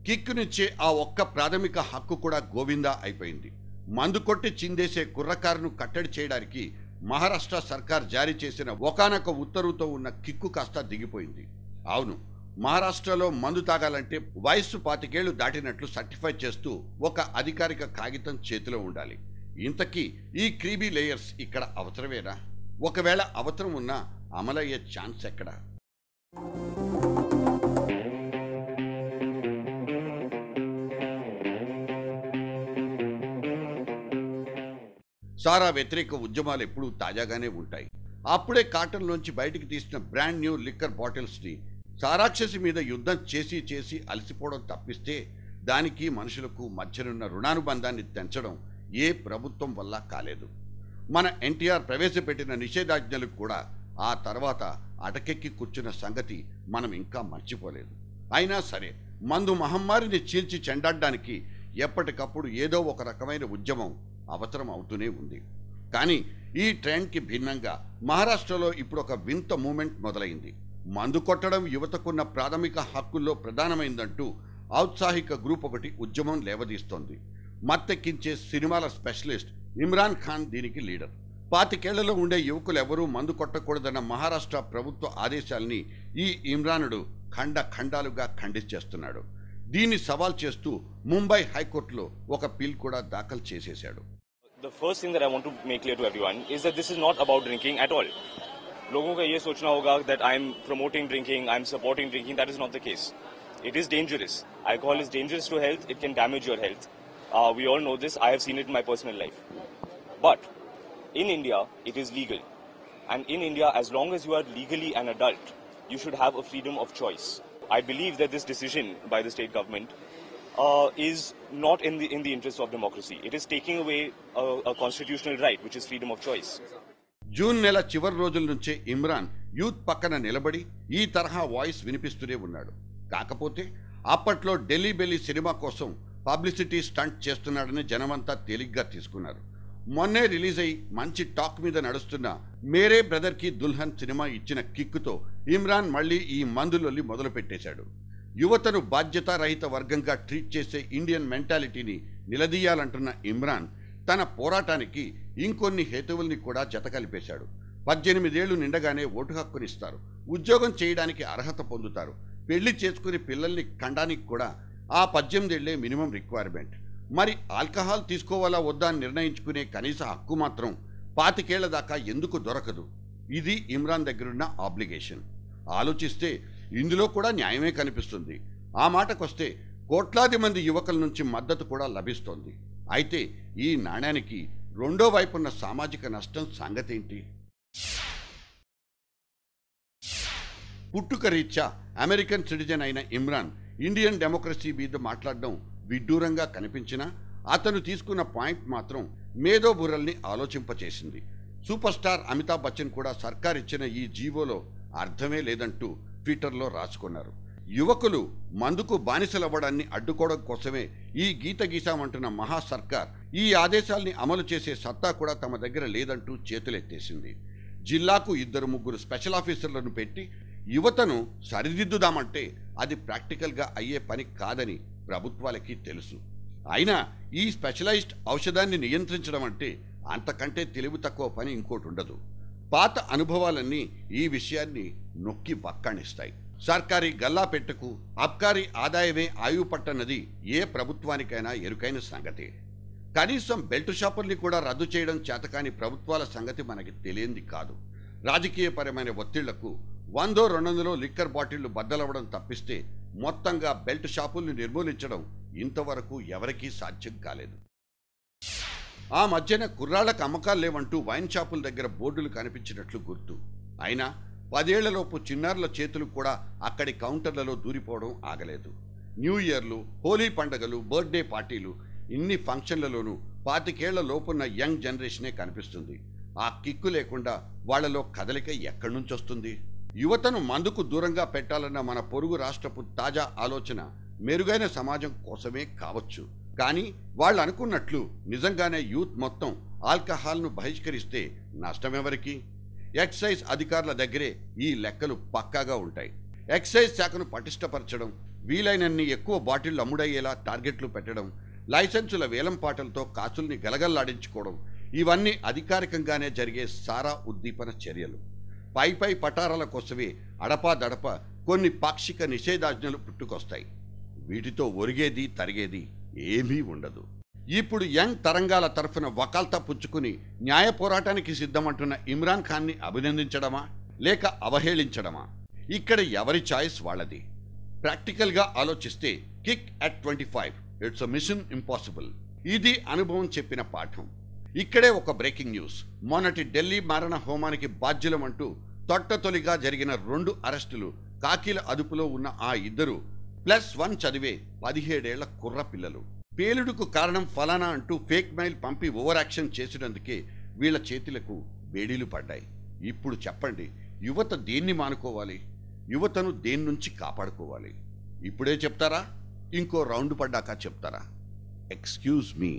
కిక్కునిచ్చే ఆ ఒక్క ప్రాథమిక హక్కు కూడా గోవిందా అయిపోయింది. మందు కొట్టి చిందేసే కుర్రకారును కట్టడి చేయడానికి మహారాష్ట్ర సర్కార్ జారీ చేసిన ఒకానొక ఉత్తర్వుతో ఉన్న కిక్కు కాస్త దిగిపోయింది. అవును, మహారాష్ట్రలో మందు తాగాలంటే వయస్సు 25 దాటినట్లు సర్టిఫై చేస్తూ ఒక అధికారిక కాగితం చేతిలో ఉండాలి. ఇంతకీ ఈ క్రీబీ లేయర్స్ ఇక్కడ అవసరమేనా? ఒకవేళ అవసరం ఉన్నా అమలయ్యే ఛాన్స్ ఎక్కడా? సారా వ్యతిరేక ఉద్యమాలు ఎప్పుడూ తాజాగానే ఉంటాయి. అప్పుడే కాటన్లోంచి బయటికి తీసిన బ్రాండ్ న్యూ లిక్కర్ బాటిల్స్ని సారాక్షసి మీద యుద్ధం చేసి చేసి అలసిపోవడం తప్పిస్తే దానికి మనుషులకు మధ్యనున్న రుణానుబంధాన్ని తెంచడం ఏ ప్రభుత్వం వల్ల కాలేదు. మన ఎన్టీఆర్ ప్రవేశపెట్టిన నిషేధాజ్ఞలకు కూడా ఆ తర్వాత అటకెక్కి కూర్చున్న సంగతి మనం ఇంకా మర్చిపోలేదు. అయినా సరే మందు మహమ్మారిని చీల్చి చెండాడడానికి ఎప్పటికప్పుడు ఏదో ఒక రకమైన ఉద్యమం అవసరం అవుతూనే ఉంది. కానీ ఈ ట్రెండ్కి భిన్నంగా మహారాష్ట్రలో ఇప్పుడు ఒక వింత మూమెంట్ మొదలైంది. మందు కొట్టడం యువతకున్న ప్రాథమిక హక్కుల్లో ప్రధానమైందంటూ ఔత్సాహిక గ్రూప్ ఒకటి ఉద్యమం లేవదీస్తోంది. మత్తెక్కించే సినిమాల స్పెషలిస్ట్ ఇమ్రాన్ ఖాన్ దీనికి లీడర్. 25 ఉండే యువకులు ఎవరూ మందు కొట్టకూడదన్న మహారాష్ట్ర ప్రభుత్వ ఆదేశాల్ని ఈ ఇమ్రానుడు ఖండాలుగా ఖండించేస్తున్నాడు. దీన్ని సవాల్ చేస్తూ ముంబై హైకోర్టులో ఒక పిల్ కూడా దాఖలు చేసేశాడు. The first thing that I want to make clear to everyone is that this is not about drinking at all. लोगों का ये सोचना होगा that I am promoting drinking, I am supporting drinking. That is not the case. It is dangerous. Alcohol is dangerous to health. It can damage your health. We all know this. I have seen it in my personal life. But in India, it is legal. And in India, as long as you are legally an adult, you should have a freedom of choice. I believe that this decision by the state government is not in the interest of democracy. It is taking away a constitutional right, which is freedom of choice. June నెల చివరి రోజుల నుంచే Imran youth పక్కన నిలబడి ఈ తరహా voice వినిపిస్తూనే ఉన్నాడు. కాకపోతే అప్పట్లో ఢిల్లీ బెల్లి సినిమా కోసం పబ్లిసిటీ స్టంట్ చేస్తున్నాడని జనమంతా తేలిగ్గా తీసుకున్నారు. మొన్నే రిలీజ్ అయి మంచి టాక్ మీద నడుస్తున్న మేరే బ్రదర్కి దుల్హన్ సినిమా ఇచ్చిన కిక్కుతో ఇమ్రాన్ మళ్ళీ ఈ మందులొల్లి మొదలు పెట్టేశాడు. యువతను బాధ్యతారహిత వర్గంగా ట్రీట్ చేసే ఇండియన్ మెంటాలిటీని నిలదీయాలంటున్న ఇమ్రాన్ తన పోరాటానికి ఇంకొన్ని హేతువుల్ని కూడా జతకలిపేశాడు. 18 ఏళ్లు నిండగానే ఓటు హక్కునిస్తారు, ఉద్యోగం చేయడానికి అర్హత పొందుతారు, పెళ్లి చేసుకుని పిల్లల్ని కండానికి కూడా ఆ 18 ఏళ్లే మినిమం రిక్వైర్మెంట్. మరి ఆల్కహాల్ తీసుకోవాలా వద్దా అని నిర్ణయించుకునే కనీస హక్కు మాత్రం 25 ఏళ్ల దాకా ఎందుకు దొరకదు? ఇది ఇమ్రాన్ దగ్గరున్న ఆబ్లిగేషన్. ఆలోచిస్తే ఇందులో కూడా న్యాయమే కనిపిస్తుంది. ఆ మాటకొస్తే కోట్లాది మంది యువకుల నుంచి మద్దతు కూడా లభిస్తోంది. అయితే ఈ నాణ్యానికి రెండో వైపున్న సామాజిక నష్టం సంగతేంటి? పుట్టుక రీత్యా అమెరికన్ సిటిజన్ అయిన ఇమ్రాన్ ఇండియన్ డెమోక్రసీ మీద మాట్లాడడం విడ్డూరంగా కనిపించినా అతను తీసుకున్న పాయింట్ మాత్రం మేధో బుర్రల్ని ఆలోచింపచేసింది. సూపర్ స్టార్ అమితాబ్ బచ్చన్ కూడా సర్కార్ ఇచ్చిన ఈ జీవోలో అర్థమే లేదంటూ ట్విట్టర్లో రాసుకున్నారు. యువకులు మందుకు బానిసలవ్వడాన్ని అడ్డుకోవడం కోసమే ఈ గీత గీసామంటున్న మహా సర్కార్ ఈ ఆదేశాల్ని అమలు చేసే సత్తా కూడా తమ దగ్గర లేదంటూ చేతులెత్తేసింది. జిల్లాకు 2-3 స్పెషల్ ఆఫీసర్లను పెట్టి యువతను సరిదిద్దుదామంటే అది ప్రాక్టికల్గా అయ్యే పని కాదని ప్రభుత్వాలకి తెలుసు. అయినా ఈ స్పెషలైజ్డ్ ఔషధాన్ని నియంత్రించడం అంటే అంతకంటే తెలివి తక్కువ పని ఇంకోటి ఉండదు. పాత అనుభవాలన్నీ ఈ విషయాన్ని నొక్కి వక్కాణిస్తాయి. సర్కారీ గల్లాపెట్టకు అబ్కారీ ఆదాయమే ఆయువు పట్టన్నది ఏ ప్రభుత్వానికైనా ఎరుకైన సంగతి. కనీసం బెల్ట్ షాపుల్ని కూడా రద్దు చేయడం చేతకాని ప్రభుత్వాల సంగతి మనకి తెలియంది కాదు. రాజకీయపరమైన ఒత్తిళ్లకు 100-200 లిక్కర్ బాటిళ్లు బద్దలవ్వడం తప్పిస్తే మొత్తంగా బెల్ట్ షాపుల్ని నిర్మూలించడం ఇంతవరకు ఎవరికీ సాధ్యం కాలేదు. ఆ మధ్యన కుర్రాళ్లకు అమ్మకాలు లేవంటూ వైన్ షాపుల దగ్గర బోర్డులు కనిపించినట్లు గుర్తు. అయినా 10 ఏళ్లలోపు చిన్నారుల చేతులు కూడా అక్కడి కౌంటర్లలో దూరిపోవడం ఆగలేదు. న్యూ ఇయర్లు, హోలీ పండుగలు, బర్త్డే పార్టీలు, ఇన్ని ఫంక్షన్లలోనూ 25 ఏళ్ల లోపున్న యంగ్ జనరేషనే కనిపిస్తుంది. ఆ కిక్కు లేకుండా వాళ్లలో కదలిక ఎక్కడి నుంచి వస్తుంది? యువతను మందుకు దూరంగా పెట్టాలన్న మన పొరుగు రాష్ట్రపు తాజా ఆలోచన మెరుగైన సమాజం కోసమే కావచ్చు. కానీ వాళ్ళు అనుకున్నట్లు నిజంగానే యూత్ మొత్తం ఆల్కహాల్ను బహిష్కరిస్తే నష్టమెవరికి? ఎక్సైజ్ అధికారుల దగ్గరే ఈ లెక్కలు పక్కాగా ఉంటాయి. ఎక్సైజ్ శాఖను పటిష్టపరచడం, వీలైనన్ని ఎక్కువ బాటిళ్లు అమ్ముడయ్యేలా టార్గెట్లు పెట్టడం, లైసెన్సుల వేలంపాటలతో కాసుల్ని గలగల్లాడించుకోవడం, ఇవన్నీ అధికారికంగానే జరిగే సారా ఉద్దీపన చర్యలు. పై పటారాల కోసమే అడపాదడప కొన్ని పాక్షిక నిషేధాజ్ఞలు పుట్టుకొస్తాయి. వీటితో ఒరిగేది తరిగేది ఏమీ ఉండదు. ఇప్పుడు యంగ్ తరంగాల తరఫున వకాల్తా పుచ్చుకుని న్యాయ పోరాటానికి సిద్ధమంటున్న ఇమ్రాన్ ఖాన్ని అభినందించడమా లేక అవహేళించడమా? ఇక్కడ ఎవరి చాయిస్ వాళ్ళది. ప్రాక్టికల్గా ఆలోచిస్తే kick at 25 it's a mission impossible. ఇది అనుభవం చెప్పిన పాఠం. ఇక్కడే ఒక బ్రేకింగ్ న్యూస్. మొన్నటి ఢిల్లీ మారణ హోమానికి బాధ్యులమంటూ తొట్టతొలిగా జరిగిన 2 అరెస్టులు, కాకీల అదుపులో ఉన్న ఆ ఇద్దరు +1 చదివే 17 ఏళ్ల కుర్ర పిల్లలు. పేలుడుకు కారణం ఫలానా అంటూ ఫేక్ మెయిల్ పంపి ఓవర్ యాక్షన్ చేసినందుకే వీళ్ళ చేతులకు బేడీలు పడ్డాయి. ఇప్పుడు చెప్పండి, యువత దేన్ని మానుకోవాలి? యువతను దేని నుంచి కాపాడుకోవాలి? ఇప్పుడే చెప్తారా? ఇంకో రౌండ్ పడ్డాక చెప్తారా? Excuse me.